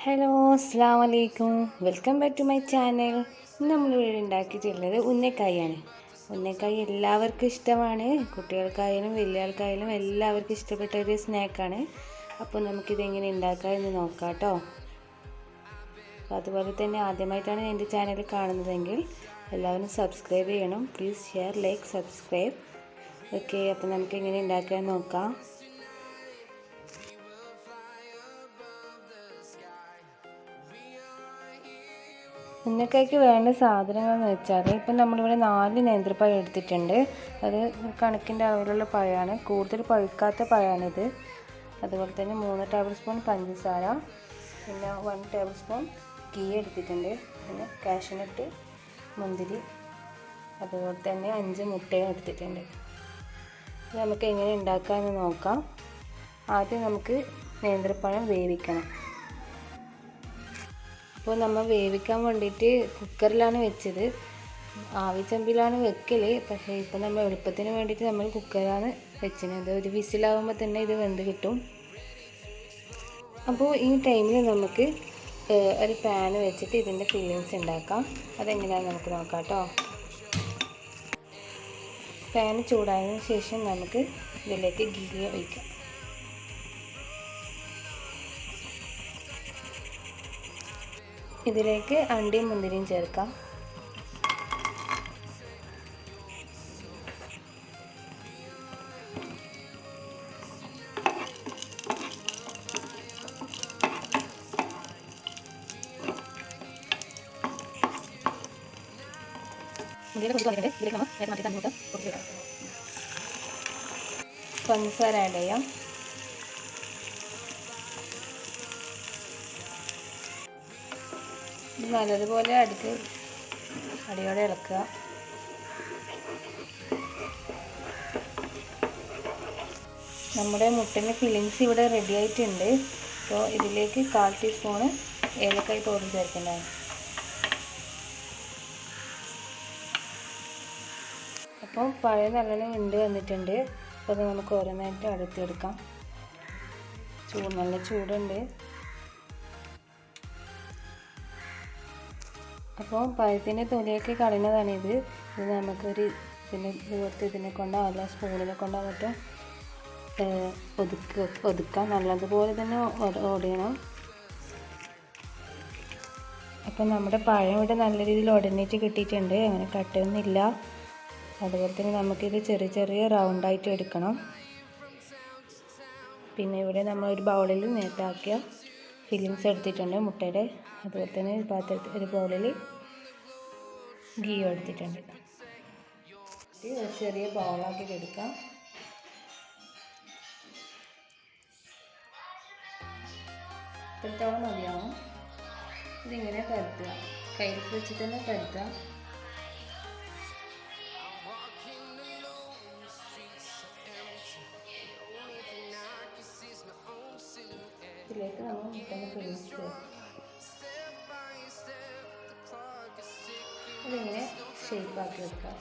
Hello, അസ്സാം വലൈക്കും. Welcome back to my channel. ഇന്ന് നമ്മളിവിടെ ഉണ്ടാക്കിയിട്ടുള്ളത് ഉന്നക്കായാണ്. ഉന്നക്കായ എല്ലാവർക്കും ഇഷ്ടമാണ്. കുട്ടികൾക്കായാലും വലിയ ആൾക്കായാലും എല്ലാവർക്കും ഇഷ്ടപ്പെട്ട ഒരു സ്നാക്കാണ്. അപ്പോൾ നമുക്കിതെങ്ങനെ ഉണ്ടാക്കാമെന്ന് നോക്കാം കേട്ടോ. അതുപോലെ തന്നെ ആദ്യമായിട്ടാണ് എൻ്റെ ചാനൽ കാണുന്നതെങ്കിൽ എല്ലാവരും സബ്സ്ക്രൈബ് ചെയ്യണം. Please share, like, subscribe. Okay, അപ്പോൾ നമുക്കെങ്ങനെ ഉണ്ടാക്കാൻ നോക്കാം. ഉന്നക്കായ്ക്ക് വേണ്ട സാധനങ്ങളെന്ന് വെച്ചാൽ ഇപ്പം നമ്മളിവിടെ 4 നേന്ത്രപ്പഴം എടുത്തിട്ടുണ്ട്. അത് കണക്കിൻ്റെ അളവിലുള്ള പഴമാണ്, കൂടുതൽ പഴുക്കാത്ത പഴമാണിത്. അതുപോലെ തന്നെ 3 ടേബിൾ സ്പൂൺ പഞ്ചസാര, പിന്നെ 1 ടേബിൾ സ്പൂൺ ഘീ എടുത്തിട്ടുണ്ട്, പിന്നെ കാഷ്യൂനട്ട്, മുന്തിരി, അതുപോലെ തന്നെ 5 മുട്ടയും എടുത്തിട്ടുണ്ട്. ഇത് നമുക്ക് എങ്ങനെ ഉണ്ടാക്കാമെന്ന് നോക്കാം. ആദ്യം നമുക്ക് നേന്ത്രപ്പഴം വേവിക്കണം. അപ്പോൾ നമ്മൾ വേവിക്കാൻ വേണ്ടിയിട്ട് കുക്കറിലാണ് വെച്ചത്. ആവിച്ചെമ്പിലാണ് വെക്കൽ, പക്ഷേ ഇപ്പോൾ നമ്മൾ എളുപ്പത്തിന് വേണ്ടിയിട്ട് നമ്മൾ കുക്കറാണ് വെച്ചത്. ഒരു വിസിലാകുമ്പോൾ തന്നെ ഇത് വെന്ത് കിട്ടും. അപ്പോൾ ഈ ടൈമിൽ നമുക്ക് ഒരു പാൻ വെച്ചിട്ട് ഇതിൻ്റെ ഫില്ലിങ്സ് ഉണ്ടാക്കാം. അതെങ്ങനെയാണെന്ന് നമുക്ക് നോക്കാം കേട്ടോ. പാൻ ചൂടായതിനു ശേഷം നമുക്ക് ഇതിലേക്ക് ഘീ ഒഴിക്കാം. ഇതിലേക്ക് അണ്ടിയും മുന്തിരിയും ചേർക്കാം. പഞ്ചസാര ആഡ് ചെയ്യാം. നല്ലതുപോലെ അടിയോടെ ഇളക്കുക. നമ്മുടെ മുട്ടൻ്റെ ഫില്ലിങ്സ് ഇവിടെ റെഡി ആയിട്ടുണ്ട്. അപ്പോൾ ഇതിലേക്ക് 1/4 ടീസ്പൂണ് ഏലക്കായ് പൗഡർ ചേർക്കേണ്ടതാണ്. അപ്പോൾ പഴം നല്ലോണം വെന്ത് വന്നിട്ടുണ്ട്. അപ്പോൾ അത് നമുക്ക് ഓരോന്നായിട്ട് അടുത്തെടുക്കാം. നല്ല ചൂടുണ്ട്. അപ്പോൾ പഴത്തിൻ്റെ തൊലിയൊക്കെ കളയുന്നതാണിത്. ഇത് നമുക്കൊരു ഇതിനെ കൊണ്ടോ അല്ല സ്പൂണിനെ കൊണ്ടോ മറ്റും ഒതുക്കാം. നല്ലതുപോലെ തന്നെ ഓടണം. അപ്പം നമ്മുടെ പഴം ഇവിടെ നല്ല രീതിയിൽ ഉടഞ്ഞിട്ട് കിട്ടിയിട്ടുണ്ട്. അങ്ങനെ കട്ടയൊന്നുമില്ല. അതുപോലെ തന്നെ നമുക്കിത് ചെറിയ ചെറിയ റൗണ്ടായിട്ട് എടുക്കണം. പിന്നെ ഇവിടെ നമ്മളൊരു ബൗളിൽ നേരത്തെ ആക്കിയ ഫില്ലിങ്സ് എടുത്തിട്ടുണ്ട് മുട്ടയുടെ. അതുപോലെ തന്നെ ഒരു ബൗളിൽ ഘീ എടുത്തിട്ടുണ്ട്. ചെറിയ ബൗളാക്കി എടുക്കാം. ഇത്രത്തോളം മതിയാവും. ഇതിങ്ങനെ പരത്തുക, കയ്യിൽ വെച്ചിട്ട് തന്നെ പരത്തുക. ഇതിലേക്ക് നമ്മൾ മുട്ടൻ്റെ ഫില്ലിങ്സ് ചേർക്കും. ഇതിങ്ങനെ ഷേപ്പാക്കി വെക്കാം.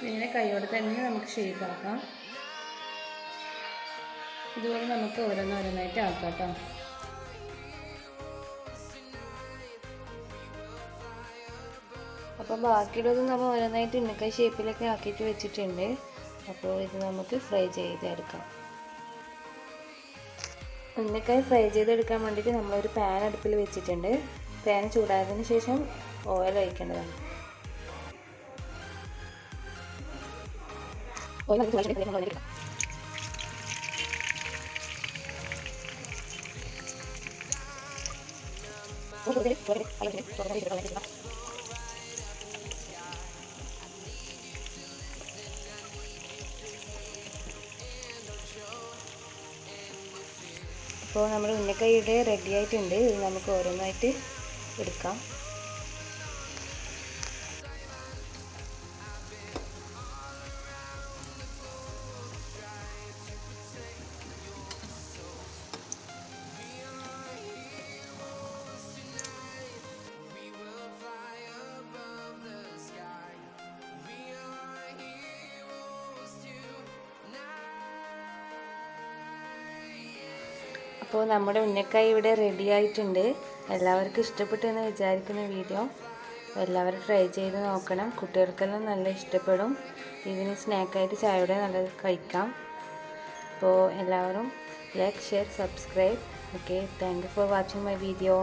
ഇങ്ങനെ കൈയോടെ തന്നെ നമുക്ക് ഷേപ്പാക്കാം. ഇതുപോലെ നമുക്ക് ഓരോന്നോരോന്നായിട്ട് ആക്കാം കേട്ടോ. അപ്പോൾ ബാക്കിയുള്ളത് നമ്മൾ ഓരോന്നായിട്ട് ഉന്നക്കായ ഷേപ്പിലൊക്കെ ആക്കിയിട്ട് വെച്ചിട്ടുണ്ട്. അപ്പോൾ ഇത് നമുക്ക് ഫ്രൈ ചെയ്തെടുക്കാം. ഉന്നക്കായ ഫ്രൈ ചെയ്തെടുക്കാൻ വേണ്ടിയിട്ട് നമ്മളൊരു പാൻ അടുപ്പിൽ വെച്ചിട്ടുണ്ട്. പാൻ ചൂടായതിന് ശേഷം ഓയിൽ ഒഴിക്കേണ്ടതാണ്. അപ്പോൾ നമ്മുടെ ഉന്നക്കായ ഇവിടെ റെഡി ആയിട്ടുണ്ട്. ഇത് നമുക്ക് ഓരോന്നായിട്ട് എടുക്കാം. അപ്പോൾ നമ്മുടെ ഉന്നക്കായ ഇവിടെ റെഡി ആയിട്ടുണ്ട്. എല്ലാവർക്കും ഇഷ്ടപ്പെട്ടു എന്ന് വിചാരിക്കുന്ന വീഡിയോ. എല്ലാവരും ട്രൈ ചെയ്ത് നോക്കണം. കുട്ടികൾക്കെല്ലാം നല്ല ഇഷ്ടപ്പെടും. ഈവനിങ് സ്നാക്കായിട്ട് ചായയോടെ നല്ല കഴിക്കാം. അപ്പോൾ എല്ലാവരും like, share, subscribe. Okay, thank you for watching my video.